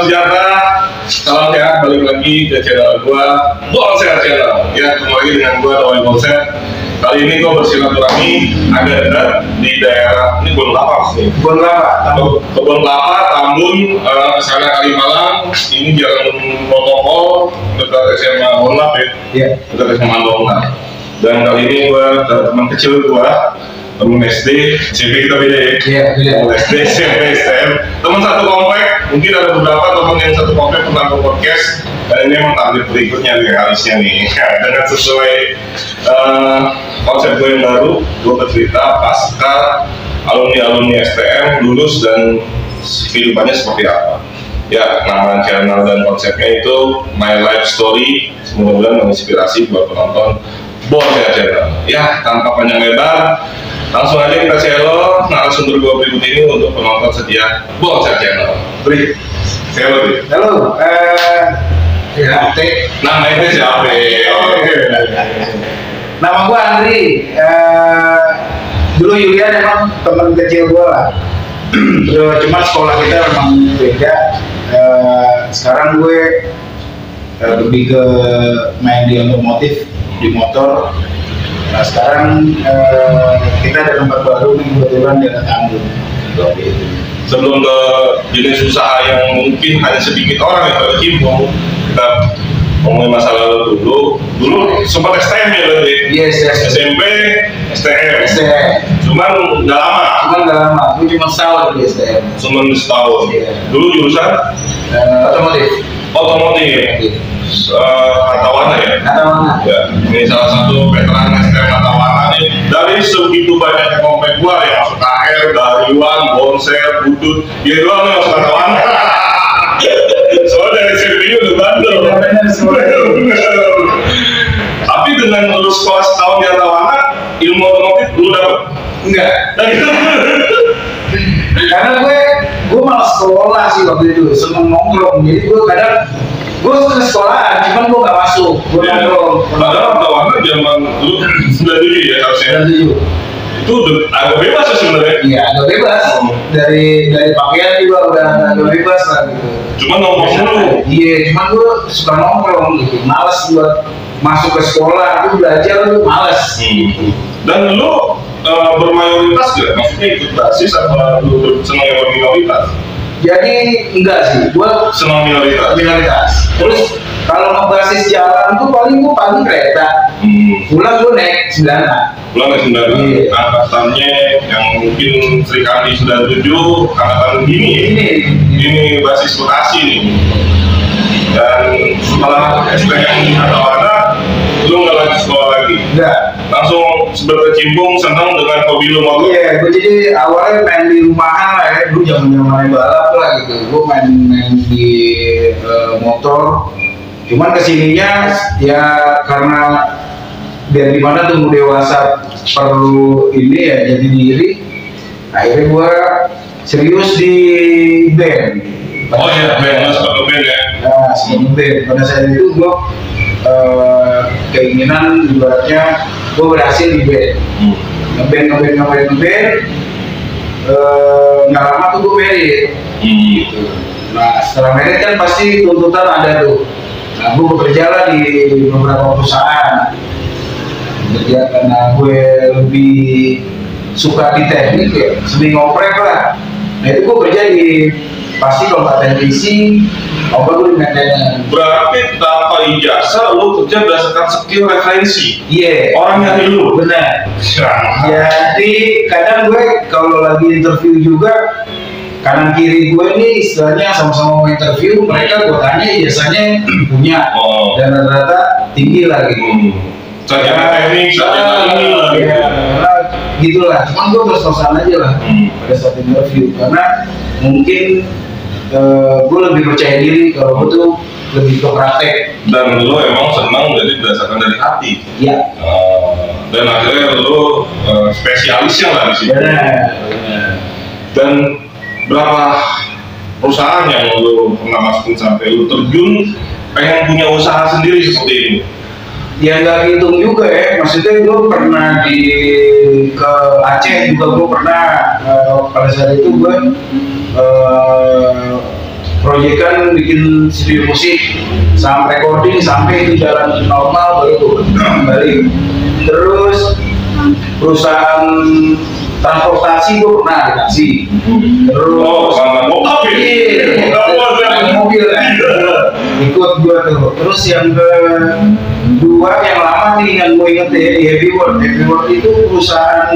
sejahtera, salam sehat, balik lagi ke channel gua Bolset Channel. Ya, ketemu lagi dengan gua Noel Bolset. Kali ini gua bersilaturahmi agak dekat di daerah ini Kebun Kelapa sih. Kebun Kelapa, Tambun, kesana Kalimalang. Ini jalan protokol dekat SMA Monlap ya. Iya. Dekat SMA Monlap. Dan kali ini gua teman kecil gua, temen SD, SMP kita beda ya. Iya, beda. Temen SD, SMP, STM, temen satu komplek. Mungkin ada beberapa temen yang satu komplek pernah ke podcast. Dan ini emang target berikutnya nih, harusnya nih. Dengan sesuai konsep gue yang baru, gue bercerita pasca alumni STM lulus dan kehidupannya seperti apa. Ya, nama channel dan konsepnya itu My Life Story. Semoga menginspirasi buat penonton Bolset Channel. Ya, tanpa panjang lebar, langsung aja kita selo narasumber gue berikut ini untuk penonton setia Bolset Channel. Beri, selo Bri. Halo, ya, Nama ini siapa? Oke. Nama gua Andri. Dulu Yulian emang teman kecil gua lah. Cuma sekolah kita memang beda. Sekarang gue lebih ke main di otomotif, di motor. Nah sekarang kita ada tempat baru nih kebetulan di Tambun. Sebelum ke jenis usaha yang mungkin hanya sedikit orang yang terkecimpung, kita ngomongin masa lalu dulu sempat STM ya berarti? Yes. SMP, STM. Cuman nggak lama. Gue cuma setahun di STM. Cuman setahun. Iya. Dulu jurusan otomotif. Hartawana ya? Hartawana. Ya, ini salah satu veteran STM Hartawana nih. Dari segitu banyak komplek gua yang masuk KR, Dariwan, Bonsel, Budut, dia doang yang masuk Hartawana. Soalnya dari SMP udah bandel. Tapi dengan lulus sekolah setahun di Hartawana, ilmu otomotif lu dapet? Enggak. Karena gue malas sekolah sih waktu itu, seneng nongkrong. Jadi gue kadang gue ke sekolahan, cuman gue nggak masuk. Gue nongkrong. Padahal Hartawana zaman dulu 97 ya harusnya. 97. Itu udah agak bebas ya sebenarnya. Iya, agak bebas. Dari pakaian juga udah agak bebas lah gitu. Cuma nongkrong dulu. Iya, cuman gue suka nongkrong gitu. Males buat masuk ke sekolah, gue belajar tuh males. Dan lu bermayoritas gak? Maksudnya ikut basis apa lu senang yang minoritas? Jadi enggak sih, gue Senang minoritas. Terus kalau ngebasis jalan tuh paling gue pagi kereta, pulang gue naik 9. Pulang naik 9. Iya. Angkatannya yang mungkin Serikandi 97, angkatan ini basis Bekasi nih. Dan setelah STM di Hartawana, lu nggak lanjut sekolah lagi? Enggak. Langsung berkecimpung senang dengan hobi lu motor? Iya, gue jadi awalnya main di rumahan lah ya, dulu zaman balap lah gitu. Gue main di motor. Cuman kesininya ya karena biar gimana tumbuh dewasa perlu ini ya jadi diri. Akhirnya gue serius di band. Oh iya, band, sebagai band ya? Nah, sebagai band. Pada saat itu gue keinginan ibaratnya gue berhasil di band. Ngeband. Nggak lama tuh gue merit. Gitu. Nah setelah merit kan pasti tuntutan ada tuh. Nah gue bekerja lah di beberapa perusahaan. Bekerja karena gue lebih suka di teknik ya, seni ngoprek lah. Nah itu gue kerja di pasti kalau nggak teknisi, apa gue di maintenance. Berarti tanpa ijazah lu kerja berdasarkan skill referensi. Iya. Orang yang dulu. Benar. Jadi kadang gue kalau lagi interview juga kanan kiri gue ini istilahnya sama-sama mau interview, mereka gue tanya ijazahnya punya dan rata-rata tinggi lah gitu. Sarjana teknik, sarjana ini lah. Ya, gitulah. Cuman gue bersosan aja lah pada saat interview karena mungkin gue lebih percaya diri kalau gue tuh lebih ke praktek. Dan lu emang senang jadi berdasarkan dari hati. Iya. Dan akhirnya lu spesialisnya lah di sini. Benar. Dan berapa perusahaan yang lu pernah masukin sampai lu terjun pengen punya usaha sendiri seperti ini? Ya nggak hitung juga ya, maksudnya gue pernah ke Aceh juga gue pernah pada saat itu gue proyekan bikin studio musik, sampai recording, sampai itu jalan normal baru tuh kembali. Terus perusahaan transportasi gue pernah dikasih. Terus sama bokap ya? mobil kan, ikut gue tuh. Terus yang kedua yang lama nih yang gue inget ya, di Happy World. Happy World itu perusahaan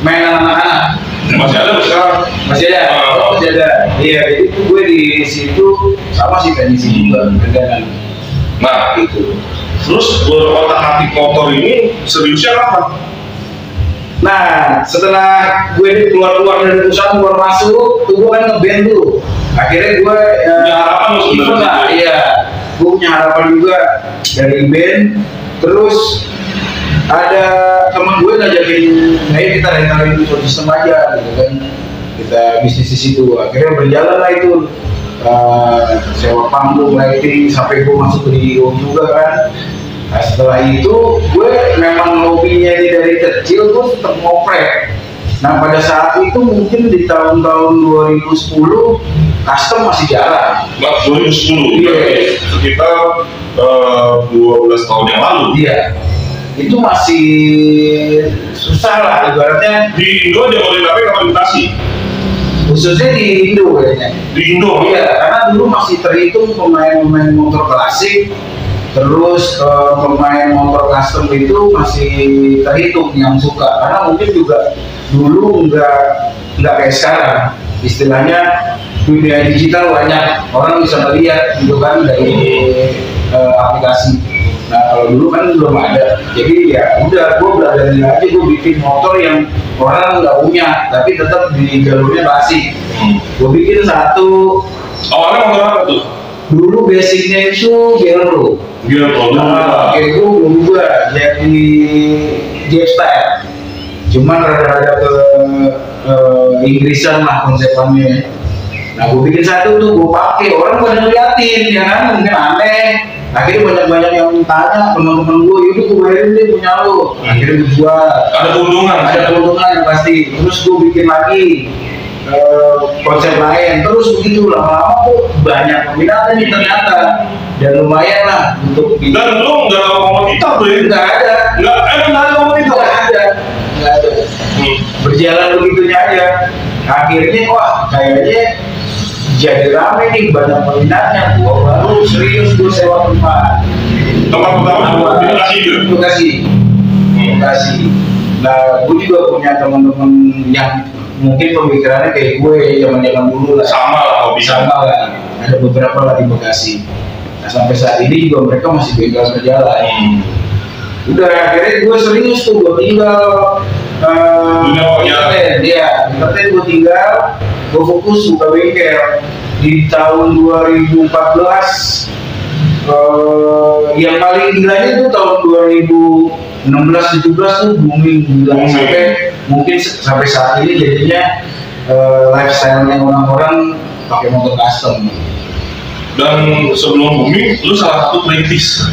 mainan anak-anak. Masih ada sekarang? Masih ada. Masih ada. Iya, jadi gue di situ sama sih teknisi juga kerjaan. Nah itu. Terus otak-atik motor ini seriusnya apa? Nah, setelah gue keluar dari perusahaan, keluar masuk, tuh gue kan ngeband tuh. Akhirnya gue punya harapan lo sebenarnya? Iya, gue punya harapan juga dari band. Terus ada teman gue ngajakin, ayo kita rentalin sound system aja, gitu kan. Kita bisnis di situ. Akhirnya berjalan lah itu. Sewa panggung, lighting, sampai gue masuk ke video juga kan. Nah, setelah itu gue memang hobinya ini dari kecil gue tetap ngoprek. Nah pada saat itu mungkin di tahun-tahun 2010 custom masih jarang. 2010? Iya. Sekitar 12 tahun yang lalu? Iya. Itu masih susah lah ibaratnya. Di Indo aja model apa yang implementasi? Khususnya di Indo kayaknya. Di Indo? Iya, karena dulu masih terhitung pemain-pemain motor klasik. Terus pemain motor custom itu masih terhitung yang suka, karena mungkin juga dulu nggak kayak sekarang, istilahnya dunia digital banyak orang bisa melihat gitu kan dari aplikasi. Nah kalau dulu kan belum ada, jadi ya udah gue belajar aja, gue bikin motor yang orang nggak punya tapi tetap di jalurnya klasik. Gue bikin satu. Awalnya motor apa tuh? Dulu basicnya itu Gelo. Kayak gue belum juga jadi jet style, cuman rada-rada ke Inggrisan lah konsepannya. Nah gue bikin satu tuh, gue pakai, orang pada ngeliatin ya kan, mungkin aneh. Akhirnya banyak yang tanya teman-teman gue, yaudah gue bayarin deh punya lo. Akhirnya gue jual. Ada keuntungan yang pasti. Terus gue bikin lagi konsep lain, terus begitu lama-lama tuh banyak peminatnya nih ternyata, dan lumayan lah untuk dan lu nggak ada komoditas tuh ya? Nggak ada berjalan begitunya aja. Akhirnya wah kayaknya jadi rame nih, banyak peminatnya. Gua baru serius gue sewa tempat pertama di Bekasi. Nah gue juga punya teman-teman yang mungkin pemikirannya kayak gue zaman dulu lah, sama lah, ada beberapa lah di Bekasi. Nah sampai saat ini juga mereka masih bengkel berjalan. Udah akhirnya gue serius tuh, gue tinggal entertain gue tinggal, gue fokus buka bengkel. Di tahun 2014 yang paling gilanya tuh tahun 2016-17 tuh booming gila, sampai saat ini jadinya lifestyle-nya orang-orang pakai motor custom. Dan sebelum booming, lu salah satu perintis.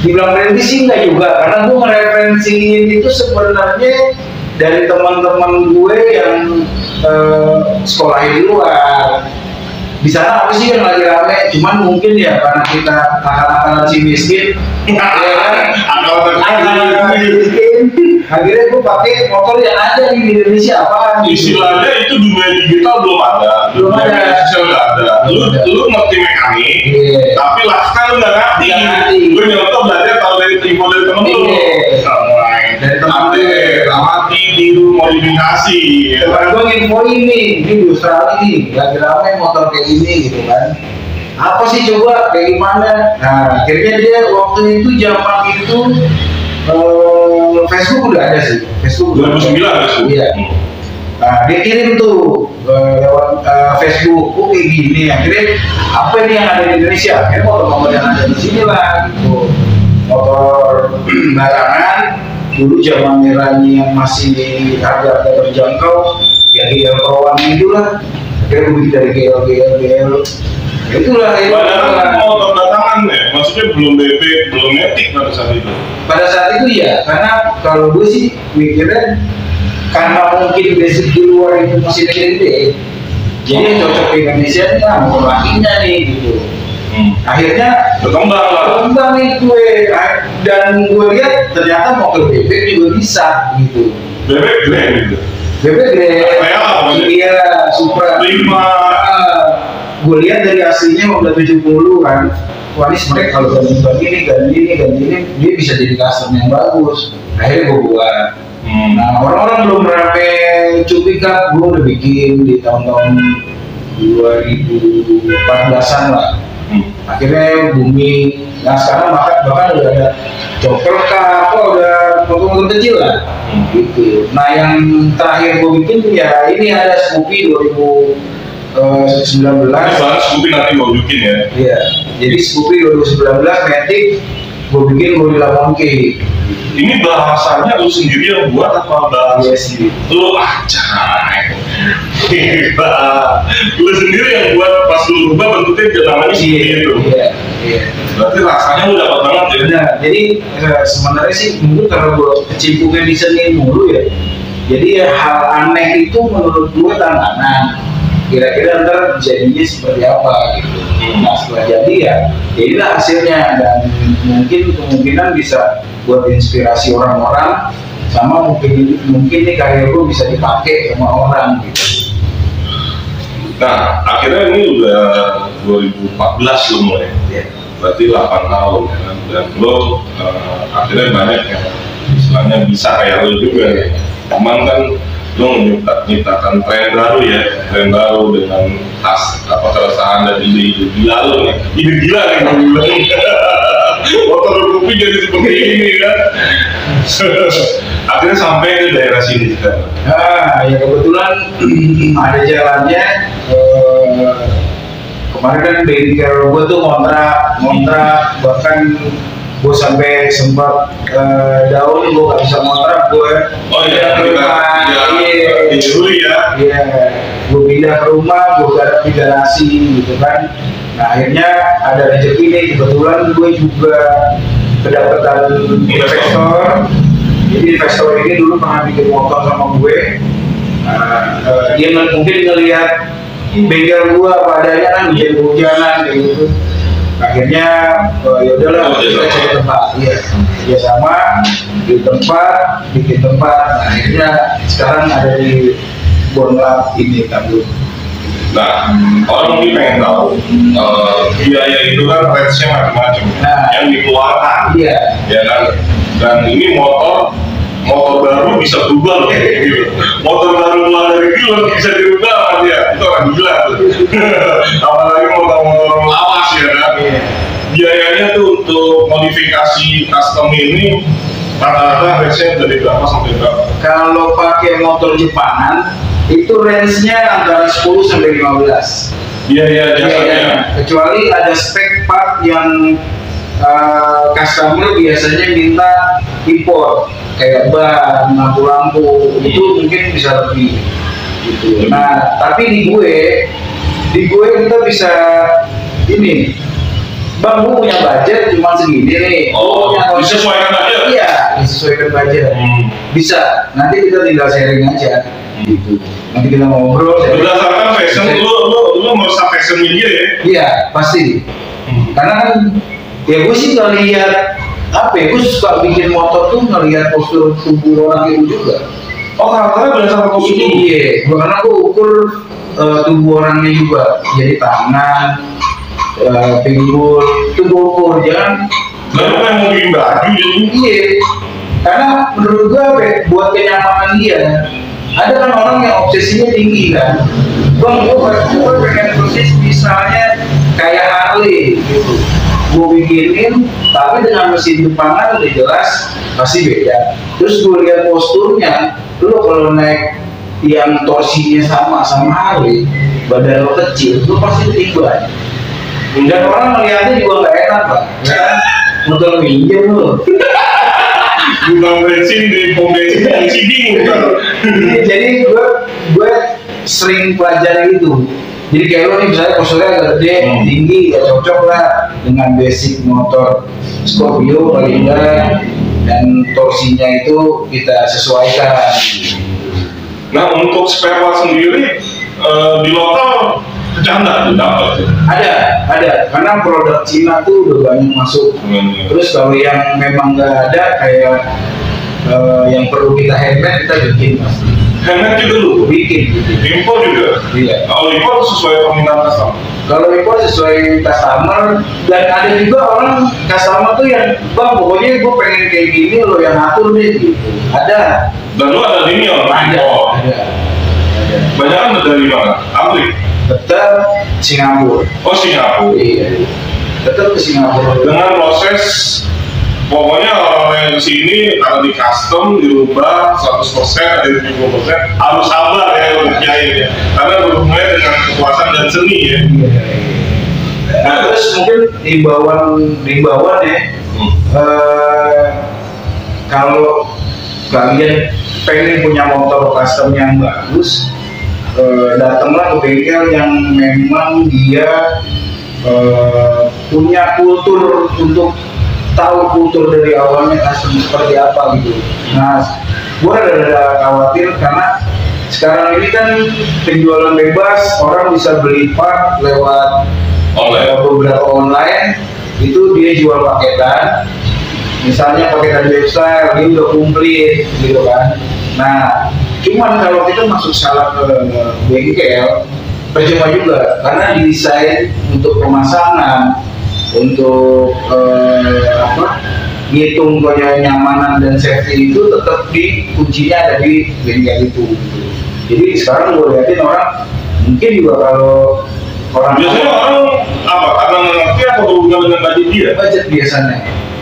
Dibilang perintis sih enggak juga, karena gue mereferensiin itu sebenarnya dari teman-teman gue yang sekolah di luar. Di sana apa sih yang lagi rame? Cuman mungkin ya karena kita akal-akalan si miskin, akhirnya gue pakai motor yang ada di Indonesia. Apa? Istilahnya itu dunia digital belum ada. Dunia Lu ngerti mekanik, tapi lah kan lu nggak ngerti. Gue nyoba belajar tahu dari info dari temen lu. Dari temen amati, tiru, modifikasi. Gue nginfoin nih, ini di Australia nih, lagi ramai motor kayak gini gitu kan. Apa sih coba, kayak gimana? Nah akhirnya dia waktu itu zaman itu Facebook udah ada sih. Facebook 2009 Iya. Nah dia kirim tuh lewat Facebook, oh kayak gini. Akhirnya apa ini yang ada di Indonesia? Akhirnya motor-motor yang ada di sini lah gitu. Motor barangan. Dulu zaman eranya yang masih harga terjangkau, ya GL Pro-an gitu lah. Akhirnya gue bikin dari GL. Itulah itu. Padahal motor batangan ya, maksudnya belum BB, belum metik pada saat itu. Pada saat itu ya, karena kalau gue sih mikirnya karena mungkin basic di luar itu masih gede, Jadi yang cocok di Indonesia nih lah motor lakinya nih gitu. Akhirnya berkembang nih gue, dan gue lihat ternyata motor bebek juga bisa gitu. Bebek gede gitu. Bebek gede. Iya, Supra 5. Gue lihat dari aslinya udah 70 kan. Wah ini sebenarnya kalau ganti ini, dia bisa jadi custom yang bagus. Akhirnya gue buat. Nah orang-orang belum ramai cubik kan, gue udah bikin di tahun-tahun 2014an lah. Akhirnya booming. Nah sekarang bahkan udah ada chopper kah, udah motor-motor kecil lah. Gitu. Nah yang terakhir gue bikin ya ini ada Scoopy 2019. Scoopy nanti gue bikin ya. Iya. Jadi Scoopy 2019 Matic gue bikin Gorilla Monkey. Ini bahasanya lu sendiri yang buat apa bahasa? Iya sih. Lu aja. Lu sendiri yang buat, pas lu rubah bentuknya namanya seperti itu. Iya. Berarti rasanya lu dapat banget ya. Nah, jadi sebenarnya sih mungkin karena gue kecimpungnya di seni mulu ya. Jadi hal aneh itu menurut gue tantangan. Kira-kira ntar jadinya seperti apa gitu. Nah setelah jadi ya inilah hasilnya, dan mungkin kemungkinan bisa buat inspirasi orang-orang, sama mungkin nih karya gue bisa dipakai sama orang gitu. Nah akhirnya ini udah 2014 lo mulai, berarti 8 tahun kan? Dan lo akhirnya banyak yang istilahnya bisa kayak lo juga. Cuman kan lo menciptakan tren baru ya, tren baru dengan keresahan dan ide-ide gila lo nih, ide gila nih gue bilang. Motor kopi jadi seperti ini kan. Akhirnya sampai ke daerah sini sekarang. Nah ya kebetulan ada jalannya. Kemarin kan bengkel gue tuh ngontrak, bahkan gue sampai sempat daun gue gak bisa ngontrak gue. Oh iya, dulu ya. Iya, gue pindah ke rumah, gue garap di garasi gitu kan. Nah akhirnya ada rezeki nih, kebetulan gue juga kedapatan investor. Jadi investor ini dulu pernah bikin motor sama gue. Dia mungkin ngelihat bengkel gue padanya kan hujan-hujanan kayak gitu. Akhirnya ya udahlah kita cari tempat, ya sama di tempat, bikin tempat. Nah, akhirnya sekarang ada di Bonlab ini Tabung. Nah, orang mungkin pengen tahu biaya itu kan range-nya macam-macam, yang dikeluarkan, ya kan. Dan ini motor baru bisa berubah loh, gitu. Motor baru keluar dari film bisa dirubah sama dia, itu orang gila tuh. Apalagi motor lawas ya kan. Biayanya tuh untuk modifikasi custom ini rata-rata range-nya dari berapa sampai berapa? Kalau pakai motor Jepangan itu range-nya antara 10 sampai 15. Iya jasanya. Kecuali ada spek part yang customer biasanya minta impor, kayak ban, lampu-lampu, itu mungkin bisa lebih gitu. Nah, tapi di gue kita bisa ini, bang, gue punya budget cuma segini nih. Disesuaikan budget? Iya, disesuaikan budget. Bisa, nanti kita tinggal sharing aja gitu. Nanti kita ngobrol. Berdasarkan fashion, lu merusak fashion media ya? Iya, pasti. Karena kan ya gue sih ngelihat gue suka bikin motor tuh ngelihat postur tubuh orang itu juga. Oh, karakternya berdasarkan postur tubuh? Iya, karena gue ukur tubuh orangnya juga. Jadi tangan, pinggul, itu gue ukur. Jangan kan mau bikin baju jadi? Iya, karena menurut gue buat kenyamanan dia. Ada kan orang yang obsesinya tinggi kan. Bang, gue pengen persis misalnya kayak Harley gitu. Gue bikinin, tapi dengan mesin Jepangan udah jelas pasti beda. Terus gue lihat posturnya, lu kalau naik yang torsinya sama Harley, badan lo kecil, lu pasti tiba. Dan orang melihatnya juga nggak enak lah, kan? Motor minjem lu. Bukan bensin di pom bensin bingung kan? Jadi gue sering pelajari itu. Jadi kayak lo nih misalnya posturnya agak gede, tinggi, ya cocok lah dengan basic motor Scorpio paling enggak, dan torsinya itu kita sesuaikan. Nah untuk spare part sendiri, di lokal bercanda tuh dapat. Ada, karena produk Cina tuh udah banyak masuk. Terus kalau yang memang nggak ada kayak yang perlu kita handmade kita bikin pasti. Handmade juga lu Bikin. impor juga. Iya. Kalau impor sesuai permintaan customer. Kalau impor sesuai customer, dan ada juga orang customer tuh yang bang pokoknya gue pengen kayak gini lo yang atur deh gitu. Ada. Dan lu ada ini ya? Ada. Banyak kan dari mana? Amrik. Tetap Singapura. Oh Singapura. Iya. Tetap ke Singapura. Dengan proses pokoknya orang yang kesini kalau di custom dirubah 100% ada 70% harus sabar ya untuk jahit ya karena berhubungannya dengan kekuasaan dan seni ya. Nah, terus mungkin himbauan ya kalau kalian pengen punya motor custom yang bagus, datanglah ke bengkel yang memang dia punya kultur untuk tahu kultur dari awalnya custom seperti apa gitu. Nah, gue ada khawatir karena sekarang ini kan penjualan bebas, orang bisa beli part lewat beberapa online, itu dia jual paketan, misalnya paketan lifestyle, dia udah komplit gitu kan. Nah, cuman kalau kita masuk salah ke bengkel, percuma juga, karena didesain untuk pemasangan, untuk ngitung kenyamanan dan safety itu tetap di kuncinya ada di bengkel itu. Jadi sekarang gue liatin orang mungkin juga kalau orang biasanya orang apa karena ngerti apa berhubungan dengan budget biasanya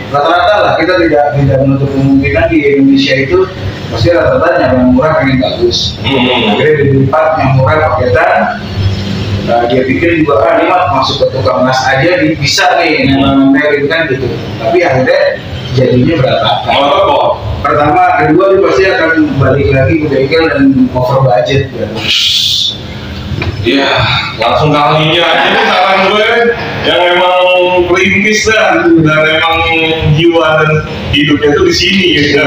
rata-rata lah, kita tidak menutup kemungkinan di Indonesia itu pasti rata-rata yang murah pengen bagus. Akhirnya di part yang murah paketan. Nah, dia pikir juga ini mah masuk ke tukang las aja bisa nih nempelin kan gitu, tapi akhirnya jadinya berantakan. Pertama, kedua dia pasti akan balik lagi ke bengkel dan over budget ya. Iya, langsung kalinya aja nih saran gue yang memang perintis dan memang jiwa dan hidupnya itu di sini gitu.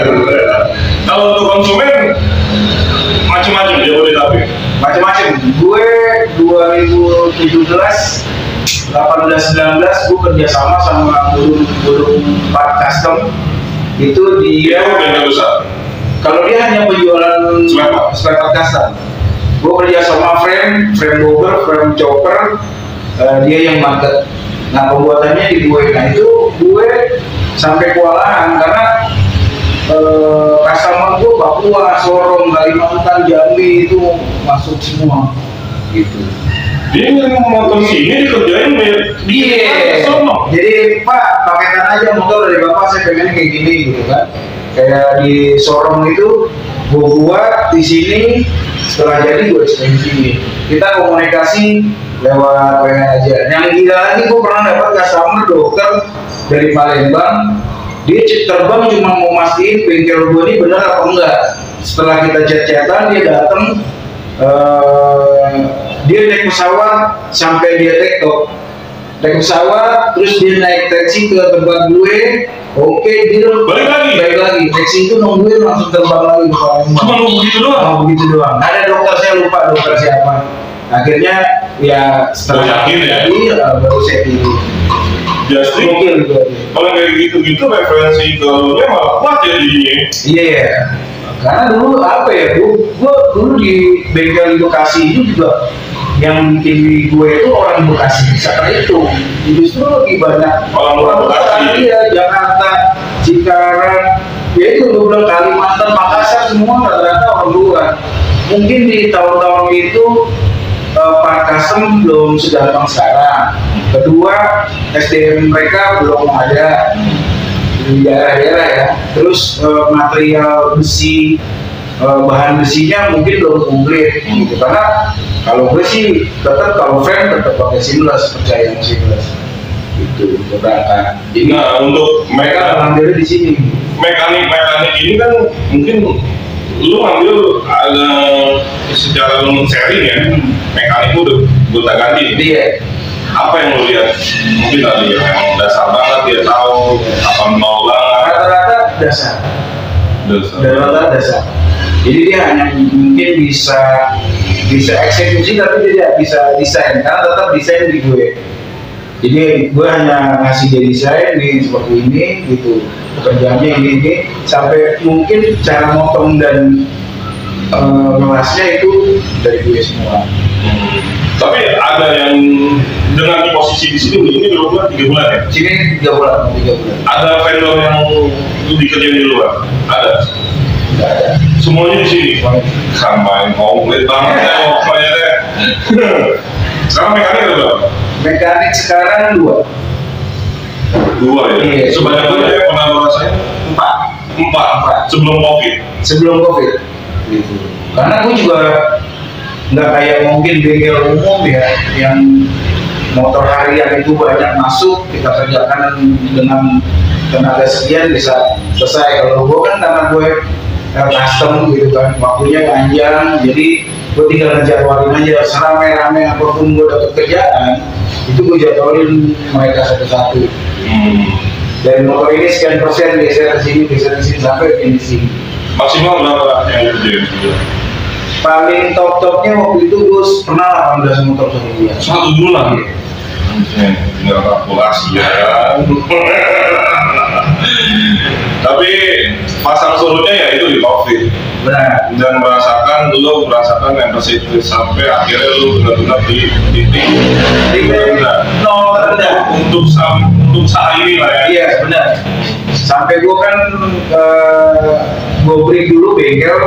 Kalau untuk konsumen macam-macam dia boleh tapi macam-macam. Gue 2017, 18, 19 gue kerjasama sama burung part custom. Itu dia bengkel besar. Kalau dia hanya penjualan spare part custom, gue kerja sama frame bobber, frame chopper, dia yang market. Nah pembuatannya di gue. Nah itu gue sampai kewalahan karena customer gue Papua, Sorong, Kalimantan, Jambi itu masuk semua gitu. Dia yang motor sini dikerjain Iya. Jadi Pak paketan aja motor dari Bapak, saya pengen kayak gini gitu kan. Kayak di Sorong itu gue buat di sini, setelah jadi gue ekstensi. Kita komunikasi lewat WA aja. Yang gila lagi gue pernah dapat customer dokter dari Palembang. Dia terbang cuma mau mastiin bengkel gue ini benar apa enggak. Setelah kita chat-chatan, dia datang, dia naik pesawat sampai dia take off. Naik pesawat, terus dia naik taksi ke tempat gue. Oke, dia balik lagi. Taksi itu nungguin langsung terbang lagi ke Palembang. Cuma begitu doang. Ada dokter, saya lupa dokter siapa. Akhirnya ya setelah baru saya pilih. Jadi kalau kayak gitu-gitu referensi ke lu malah kuat jadinya. Iya, karena dulu apa ya, gue dulu di bengkel Bekasi itu juga yang bikin gue itu orang Bekasi karena itu justru lebih banyak orang Bekasi. Iya, Jakarta, Cikarang, ya itu gue bilang Kalimantan, Makassar semua rata-rata orang luar. Mungkin di tahun-tahun itu part custom belum segampang sekarang. Kedua, SDM mereka belum ada di daerah-daerah ya. Terus material besi, bahan besinya mungkin belum komplit gitu. Karena kalau gue sih tetap kalau frame tetap pakai seamless, percaya yang seamless itu berangkat. Jadi untuk mereka ambil di sini. Mekanik ini kan mungkin lu ambil secara sharing ya, mekanik udah gonta ganti. Iya. Apa yang lu lihat? Mungkin tadi yang memang dasar banget dia tahu apa mau banget. Rata-rata dasar. Jadi dia hanya mungkin bisa bisa eksekusi tapi tidak bisa desain, karena tetap desain di gue. Jadi gue hanya ngasih dia desain nih seperti ini gitu, pekerjaannya ini sampai mungkin cara motong dan ngelasnya itu dari gue semua. Tapi ada yang dengan posisi di sini ini berapa 3 bulan ya? Sini 3 bulan. Ada vendor yang lu dikerjain di luar? Ada? Nggak ada. Semuanya di sini? Sama yang komplit banget ya pokoknya deh. Sekarang mekanik ada berapa? Mekanik sekarang 2 ya? Iya. Sebanyak berapa yang pernah lu rasain? 4 sebelum COVID? Sebelum COVID gitu. Karena gue juga nggak kayak mungkin bengkel umum ya, yang motor harian itu banyak masuk, kita kerjakan dengan tenaga sekian bisa selesai. Kalau gue kan karena gue custom gitu kan, waktunya panjang, jadi gue tinggal ngejadwalin aja, serame-rame apapun gue dapet kerjaan itu gue jadwalin mereka satu-satu. Dari motor ini sekian persen geser ke sini sampai finishing. Maksimal berapa yang kerjain? Paling top-topnya waktu itu gue pernah 18 motor satu bulan. 1 bulan? Tinggal kalkulasi ya kan. Tapi pasang surutnya ya itu di COVID. Benar. Dan merasakan yang itu sampai akhirnya lu benar-benar di titik nol terendah untuk saat ini lah ya. Iya benar. Sampai gue kan gue break dulu bengkel,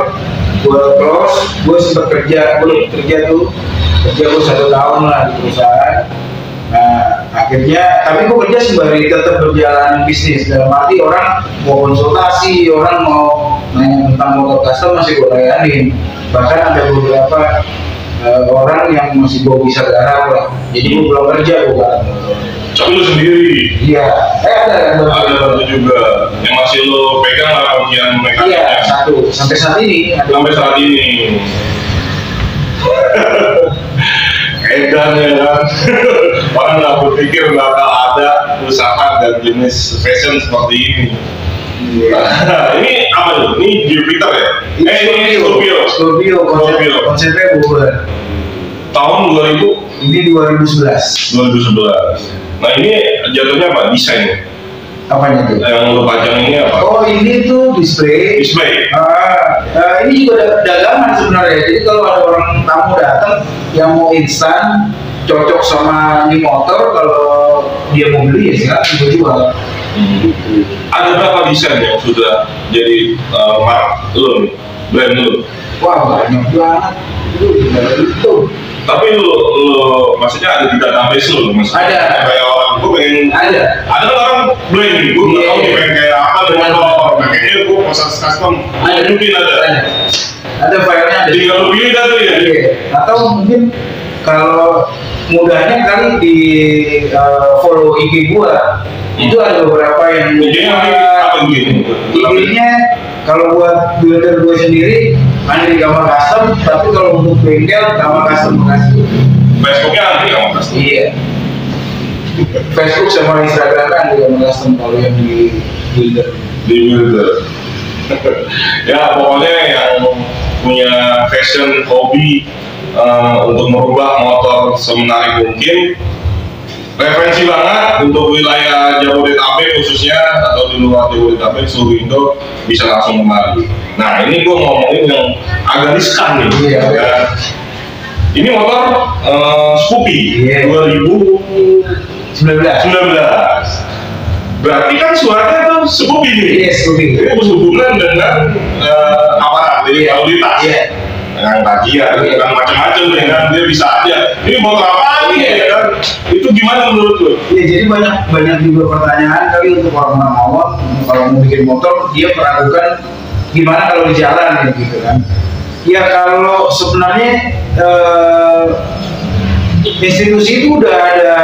gue close, gue sempat kerja gue 1 tahun lah di perusahaan. Nah akhirnya, tapi gue kerja sembari tetap berjalan bisnis, dalam arti orang mau konsultasi, orang mau nanya tentang motor custom masih gue layanin. Bahkan ada beberapa orang yang masih gue bisa garap lah, jadi gue belum kerja gue garap motor. Tapi lu sendiri? Iya, ada satu juga yang masih lo pegang lah bagian mekaniknya. Iya, 1 sampai saat ini. Edan ya kan. Orang nggak berpikir bakal ada usaha dan jenis fashion seperti ini. Ini apa tuh? Ini Jupiter ya? Ini Scorpio. Konsepnya Bogor. Tahun 2000? Ini 2011. Nah ini jatuhnya apa? Desain? Apanya tuh? Yang lo pajang ini apa? Oh ini tuh display. Ini juga dagangan sebenarnya. Jadi kalau ada orang tamu datang yang mau instan, cocok sama ini motor, kalau dia mau beli ya silakan gue jual. Ada berapa desain yang sudah jadi mark lo nih, brand lo? Wah banyak banget. Itu. Tapi lo maksudnya ada di database lo? Ada. Kayak orang gue pengen. Ada kan orang brand gue nggak tahu nih pengen kayak apa dengan motor. Kayaknya gue pasang custom. Mungkin ada. Ada filenya. Tinggal lo pilih dah tuh ya. Iya. Atau mungkin kalau mudahnya kali di follow IG gua, itu ada beberapa yang IG-nya kalau buat builder gue sendiri ada di gambar custom, tapi kalau untuk bengkel gambar custom Bekasi. Facebooknya ada di gambar custom? Iya. Facebook sama Instagram kan di gambar custom kalau yang di builder. Ya pokoknya yang punya fashion hobi untuk merubah motor semenarik mungkin, referensi banget untuk wilayah Jabodetabek khususnya, atau di luar Jabodetabek seluruh Indo bisa langsung kemari. Nah ini gue ngomongin yang agak riskan nih. Iya. Ya. Ini motor Scoopy 2019. Berarti kan suaranya tuh Scoopy nih. Iya, Scoopy. Ini berhubungan dengan aparat, jadi lalu lintas. Iya. Dengan kajian, dengan macam-macam, dengan dia bisa aja. Ini motor apa nih ya kan? Itu gimana menurut lo? Iya, jadi banyak juga pertanyaan kali untuk orang awam kalau mau bikin motor, dia meragukan gimana kalau di jalan gitu kan. Ya kalau sebenarnya institusi itu udah ada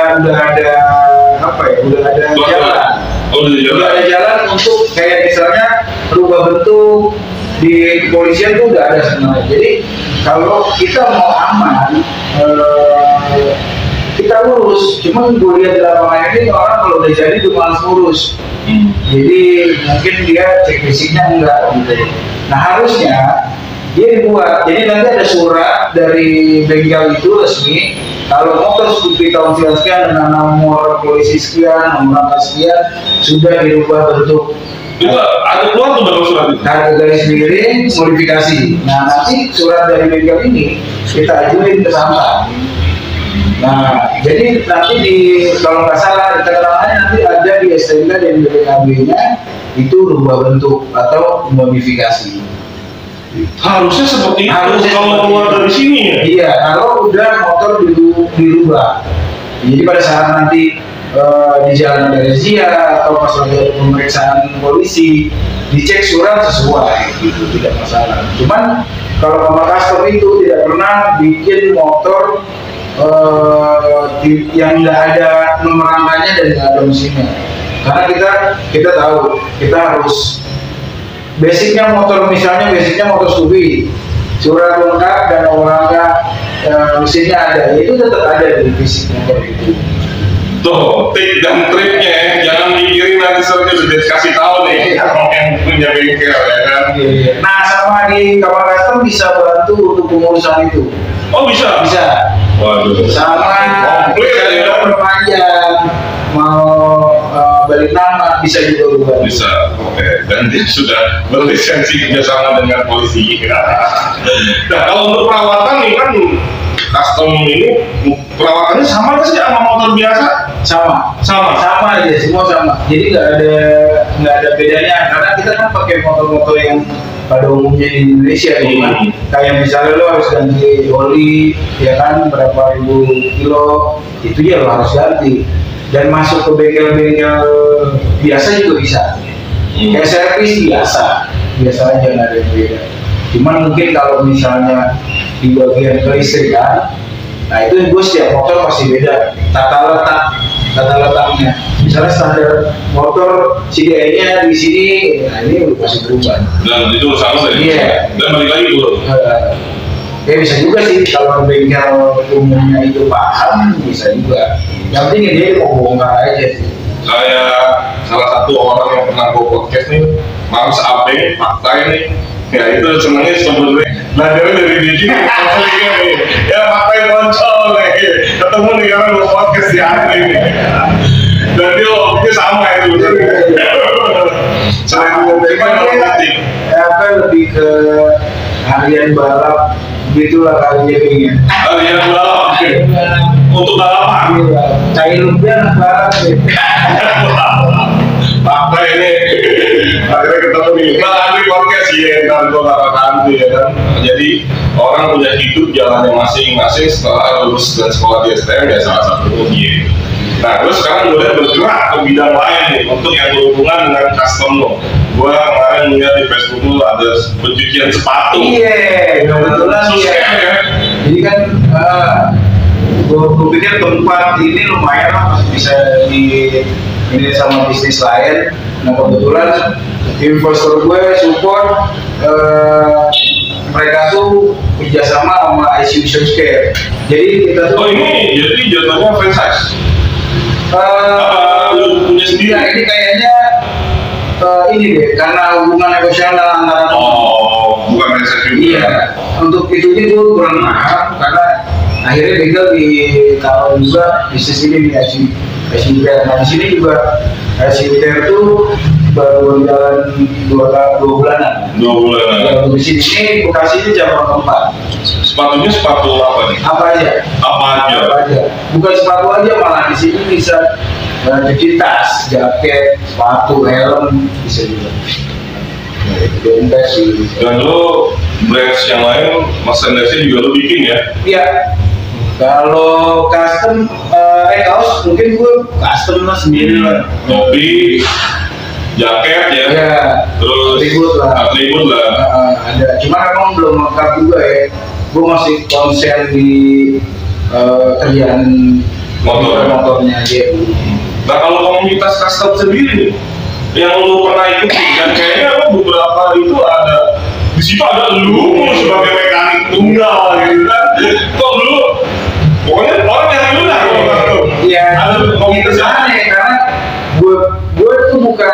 apa ya? Udah ada jalan. Udah ada jalan untuk kayak misalnya rubah bentuk di kepolisian tuh udah ada sebenarnya. Jadi kalau kita mau aman, kita urus. Cuman gue lihat di lapangan ini orang kalau udah jadi tuh malas ngurus. Jadi mungkin dia cek fisiknya enggak gitu. Nah harusnya Dia dibuat, jadi nanti ada surat dari bengkel itu resmi. Kalau motor Scoopy tahun sekian dengan nomor polisi sekian, nomor angka sekian sudah dirubah bentuk. Itu ada keluar tuh dalam surat itu. Harga garis miring modifikasi. Nah nanti surat dari bengkel ini kita ajuin ke Samsat. Nah jadi nanti kalau nggak salah di keterangannya nanti ada di STNK dan BPKB-nya itu rubah bentuk atau modifikasi. Harusnya seperti itu kalau keluar dari sini ya. Iya, kalau udah motor dirubah. Jadi pada saat nanti di jalan ada razia atau pas lagi ada pemeriksaan polisi dicek surat sesuai gitu, tidak masalah. Cuman kalau sama custom itu tidak pernah bikin motor yang nggak ada nomor angkanya dan nggak ada mesinnya. Karena kita tahu kita harus basicnya motor, misalnya basicnya motor Scoopy, surat lengkap dan nomor angka mesinnya ada, itu tetap ada di fisik motor itu. Tuh, tip dan triknya ya, jangan dikirim nanti suratnya sudah dikasih tahu nih yang punya bengkel ya kan. Nah sama di kamar custom bisa bantu untuk pengurusan itu. Oh bisa? Bisa. Waduh. Sama komplit ya. Perpanjang, mau balik nama bisa juga bukan? Bisa, oke. Dan dia sudah berlisensi kerjasama dengan polisi. Nah kalau untuk perawatan nih kan custom ini perawatannya sama nggak sih sama motor biasa? Sama aja, semua sama. Jadi nggak ada bedanya karena kita kan pakai motor-motor yang pada umumnya di Indonesia gitu kan. Kayak misalnya lo harus ganti oli, ya kan berapa ribu kilo, itu ya lo harus ganti. Dan masuk ke bengkel-bengkel biasa juga bisa. Kayak servis biasa aja nggak ada yang beda. Cuman mungkin kalau misalnya di bagian kelistrikan, nah itu gue setiap motor pasti beda tata letaknya. Misalnya standar motor CDI-nya di sini, nah ini pasti berubah. Dan itu sama ya? Iya. Dan balik lagi dulu. Ya bisa juga sih kalau bengkel umumnya itu paham, bisa juga. Yang penting dia mau bongkar aja sih. Kayak salah satu orang yang pernah gue podcast nih, Mams Abe, fakta ini, ya itu senangnya sebenarnya belajarnya dari dia juga. Ya fakta yang muncul nih, ketemu nih karena gue podcast di hari ini. Dan dia waktunya sama itu. Selain apa lebih ke harian balap gitulah kali jadinya. Harian balap untuk balapan. Cai lumpia balap. Fakta ini akhirnya ketemu nih. Nah nanti podcast ya, ntar gue bakal nanti ya kan. Jadi orang punya hidup jalannya masing-masing setelah lulus dan sekolah di STM ya salah satu dia. Nah terus sekarang gue bergerak ke bidang lain nih untuk yang berhubungan dengan custom lo. Gue kemarin lihat di Facebook lo ada pencucian sepatu. Iya, kebetulan ya. Jadi kan gue pikir tempat ini lumayan lah, masih bisa ini sama bisnis lain. Nah kebetulan investor gue support, mereka tuh kerjasama sama ICU Care. Jadi kita tuh jadi jatuhnya franchise. Lu punya sendiri? Nah, ini kayaknya ini deh, karena hubungan emosional antara bukan franchise juga. Iya, untuk itu kurang paham karena akhirnya bengkel ditaruh juga bisnis ini di ICU Care. Nah di sini juga ICU Care tuh baru jalan 2 bulanan. 2 bulanan. Ya, di sini Bekasi ini cabang 4. Sepatunya sepatu apa nih? Apa aja. Bukan sepatu aja, malah di sini bisa cuci tas, jaket, sepatu, helm bisa juga. Dan lo brands yang lain, merchandise-nya juga lo bikin ya? Iya. Kalau custom, kaos mungkin gue custom lah sendiri lah. Topi, jaket ya, terus atribut lah. Ada, cuma memang belum lengkap juga ya. Gue masih konsen di kerjaan motornya aja. Nah kalau komunitas custom sendiri nih, yang lu pernah ikuti dan kayaknya lo beberapa itu ada di situ ada lu sebagai mekanik tunggal gitu kan? Kok dulu pokoknya orang yang lu lah kalau iya, ada komunitas aneh karena gue tuh buka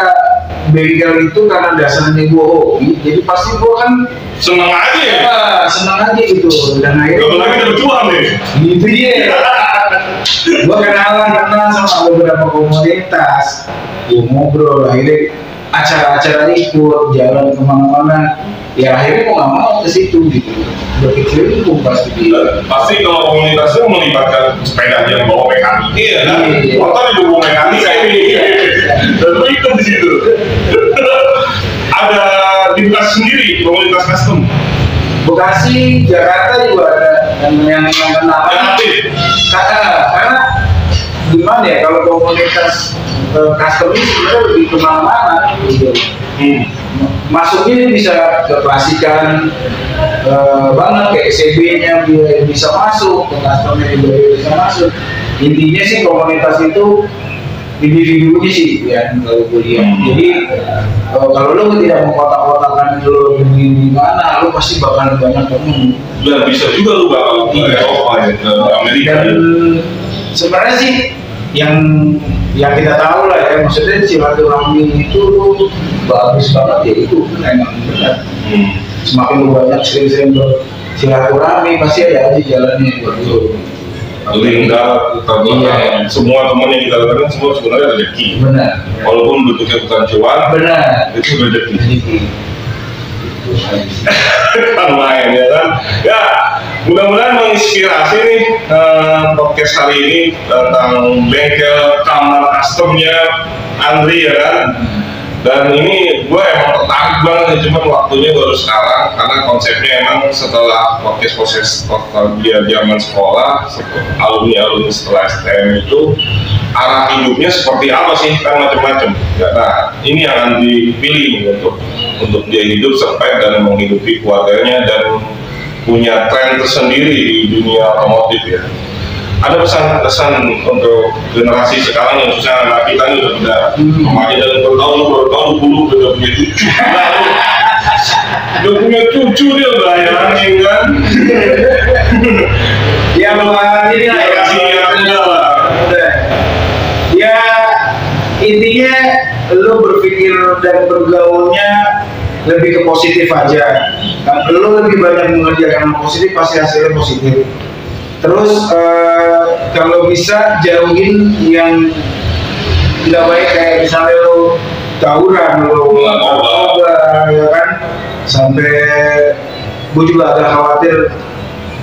bengkel itu karena dasarnya gue hobi, jadi pasti gue kan Seneng aja ya. senang aja gitu. Dan akhirnya Gak lagi ada cuan deh. gitu ya. Gue kenal sama beberapa komunitas, gue ngobrol, akhirnya acara-acara ikut, jalan kemana-mana. Ya akhirnya mau nggak mau ke situ gitu. Berkecimpung pasti. Pasti kalau komunitas itu melibatkan sepeda yang bawa mekanik, ya kan? Iya. Motor juga bawa mekanik ini. Dan lu ikut di situ. Ada di Bekasi sendiri komunitas custom. Bekasi, Jakarta juga ada yang kenal. Yang aktif. Karena gimana ya, kalau komunitas custom ini sebenarnya lebih kemana-mana gitu. Masuknya bisa ke klasikan banget, kayak CB-nya bisa masuk, ke customnya juga bisa masuk. Intinya sih komunitas itu individunya sih ya, kalau gue lihat. Jadi kalau lo tidak mengkotak-kotakan lo di mana, lo pasti bakal banyak temen. Dan bisa juga lu bakal ke Eropa ya, ke Amerika. Dan sebenarnya sih yang kita tahu lah ya, maksudnya silaturahmi itu bagus banget ya, itu emang benar. Semakin lu banyak sering-sering bersilaturahmi, pasti ada aja jalannya buat lu. Lingkar, Iya. semua teman yang kita lakukan semua sebenarnya rezeki. Benar. Walaupun bentuknya bukan cuan, Benar. itu rezeki. Jadi, Kan main ya kan. Ya, mudah-mudahan menginspirasi nih podcast kali ini tentang bengkel kamar customnya Andri ya kan. Dan ini gue emang tertarik banget nih, cuman waktunya baru sekarang karena konsepnya emang setelah podcast dia zaman sekolah, alumni setelah STM itu arah hidupnya seperti apa sih, kan macam-macam ya. Nah ini yang Andri pilih untuk dia hidup survive dan menghidupi keluarganya dan punya tren tersendiri di dunia otomotif ya. Ada pesan-pesan untuk generasi sekarang yang susah, anak kita ini udah remaja dan baru tahu dulu udah punya cucu. Udah punya cucu dia bayangin kan. ya ini lah ya, Kasih yang muda lah. Ya intinya lo berpikir dan bergaulnya lebih ke positif aja. Lo lebih banyak mengerjakan yang positif, pasti hasilnya positif. Terus kalau bisa jauhin yang nggak baik, kayak misalnya lo tawuran, lo ya kan, sampai gue juga agak khawatir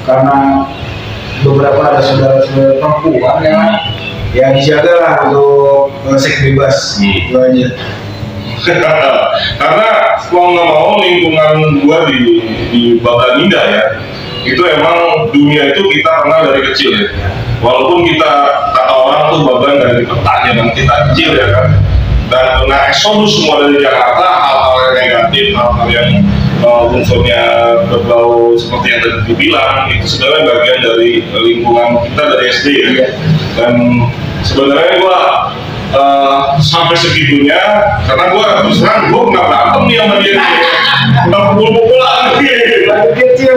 karena beberapa ada saudara-saudara perempuan ya dijaga lah untuk seks bebas itu aja. Karena mau nggak mau lingkungan gua di Baganinda ya, itu emang dunia itu kita kenal dari kecil ya. Walaupun kita kata orang tuh bagian dari peta zaman kita kecil ya kan. Dan kena eksodus semua dari Jakarta, hal-hal yang negatif, hal-hal yang unsurnya berbau seperti yang tadi dibilang, itu sebenarnya bagian dari lingkungan kita dari SD ya. Dan sebenarnya gua sampai segitunya, karena gue terus terang gue nggak berantem nih sama dia, nggak pukul-pukulan kecil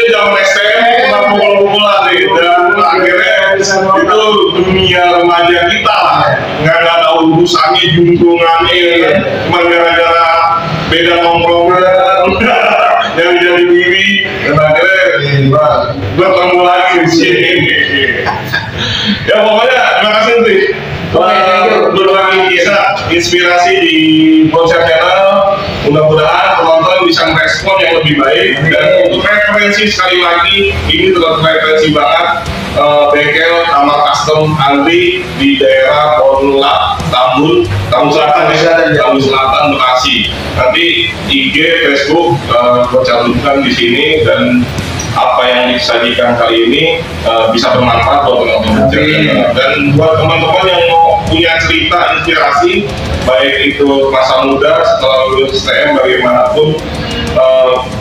zaman STM nggak pukul-pukulan nih. Dan akhirnya itu dunia remaja kita lah, nggak ada urusannya juntungannya, cuma gara-gara beda nongkrongan yang jadi diri. Dan akhirnya gue ketemu lagi di sini. Ya pokoknya terima kasih Tri. Berbagi kisah inspirasi di Bonsai Channel. Mudah-mudahan penonton bisa merespon yang lebih baik. Dan untuk referensi sekali lagi, ini tetap referensi banget, bengkel kamar custom Andri di daerah Ponlak, Tambun Selatan, Bekasi. Nanti IG, Facebook gue cantumkan di sini, dan apa yang disajikan kali ini bisa bermanfaat buat teman-teman. Dan buat teman-teman yang mau punya cerita inspirasi, baik itu masa muda setelah lulus STM bagaimanapun,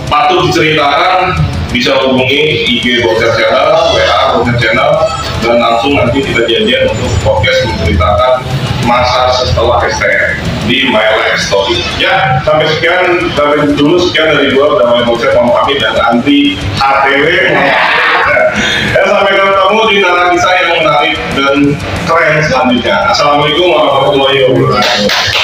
patut diceritakan, bisa hubungi IG Bonsai Channel, WA Bonsai Channel, dan langsung nanti kita janjian untuk podcast menceritakan masa setelah STM di My Life Story. Ya, sampai dulu sekian dari gua, udah mulai Bonsai pamit dan anti HTW. Ya, sampai ketemu di narasi kisah yang menarik dan keren selanjutnya. Assalamualaikum warahmatullahi wabarakatuh.